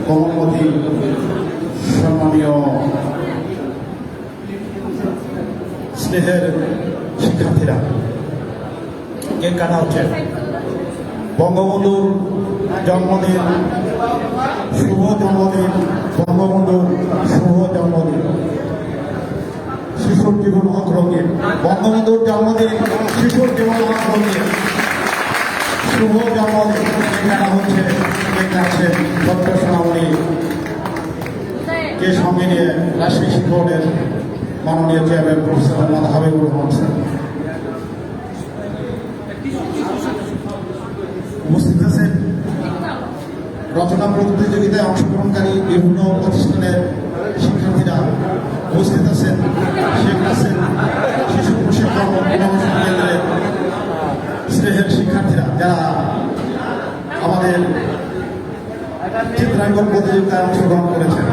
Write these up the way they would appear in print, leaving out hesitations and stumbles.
কমলমতি সম্মানীয় স্নেহের শিক্ষার্থীরা, কেক কাটা হচ্ছে। বঙ্গবন্ধুর জন্মদিন, শুভ জন্মদিন, বঙ্গবন্ধুর শুভ জন্মদিন। শিশুর জীবন অগ্রগীর, বঙ্গবন্ধুর জন্মদিন, শিশুর জীবন অগ্রগীর, শুভ জন্মদিন। কেক কাটা হচ্ছে, কেক কাটছেন ছোট্ট সোনামণি কে সঙ্গে নিয়ে রাজশাহী শিক্ষা বোর্ডের মাননীয় chairman professor Mohammad Habibur Rahman sir উপস্থিত আছেন। রচনা প্রতিযোগিতায় অংশগ্রহণকারী বিভিন্ন প্রতিষ্ঠানের শিক্ষার্থীরা উপস্থিত আছেন। শেখ হাসিন শিশু প্রশিক্ষণ গবেষণা কেন্দ্রের স্নেহের শিক্ষার্থীরা, যারা আমাদের চিত্রাঙ্কন প্রতিযোগিতায় অংশগ্রহণ করেছেন।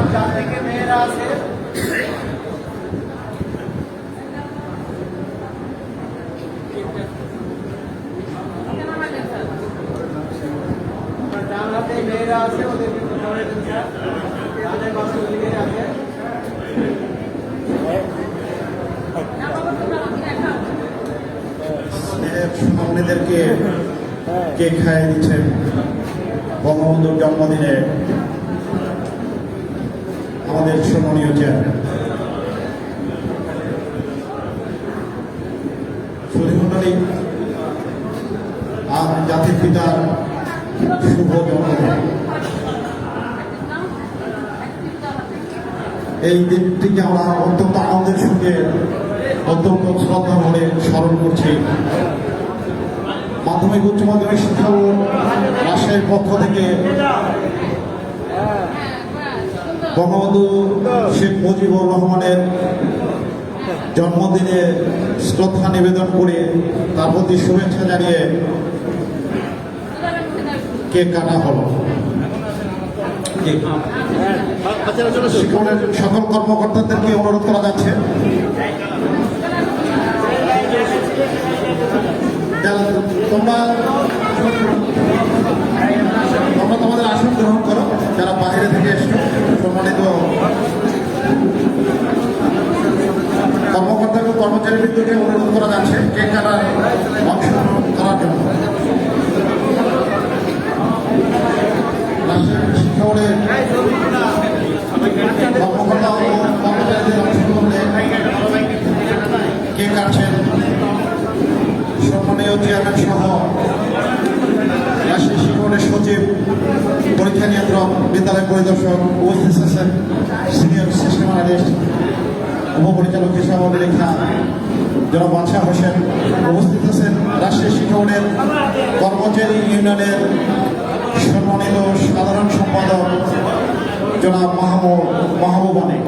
সোনামণিদেরকে কেক খাইয়ে দিচ্ছেন বঙ্গবন্ধুর জন্মদিনে আমাদের সম্মানীয় চেয়ারম্যান। সুধীমণ্ডলী, আর জাতির পিতার শুভ জন্মদিন। এই দিনটিকে আমরা অত্যন্ত আনন্দের সঙ্গে, অত্যন্ত শ্রদ্ধা ভরে স্মরণ করছি। মাধ্যমিক উচ্চ মাধ্যমিক শিক্ষা বোর্ড রাজশাহীর পক্ষ থেকে বঙ্গবন্ধু শেখ মুজিবুর রহমানের জন্মদিনে শ্রদ্ধা নিবেদন করে তার প্রতি শুভেচ্ছা জানিয়ে কেক কাটা হল। শিক্ষকের সকল কর্মকর্তাদেরকে অনুরোধ করা যাচ্ছে তোমরা তোমাদের আসন গ্রহণ করো, যারা বাইরে থেকে এসছো। সম্মানিত কর্মকর্তা ও কর্মচারীবৃন্দকে অনুরোধ করা যাচ্ছে কেক কাটার অংশগ্রহণ করার জন্য। শিক্ষা বোর্ডের কর্মকর্তা ও কর্মচারীদের অংশগ্রহণে কেক কাটছেন সম্মানীয় চেয়ারম্যান সহ রাজশাহী শিক্ষা বোর্ডের সচিব, পরীক্ষা নিয়ন্ত্রক, বিদ্যালয় পরিদর্শক, উপস্থিত আছেন সিনিয়র সিস্টেম অ্যানালিস্ট, উপপরিচালক হিসাবে অভিলেখা জনাব বাদশাহ হোসেন, উপস্থিত আছেন রাজশাহী শিক্ষা বোর্ডের কর্মচারী ইউনিয়নের সম্মানিত সাধারণ সম্পাদক জনাব মাহবুব অনেক।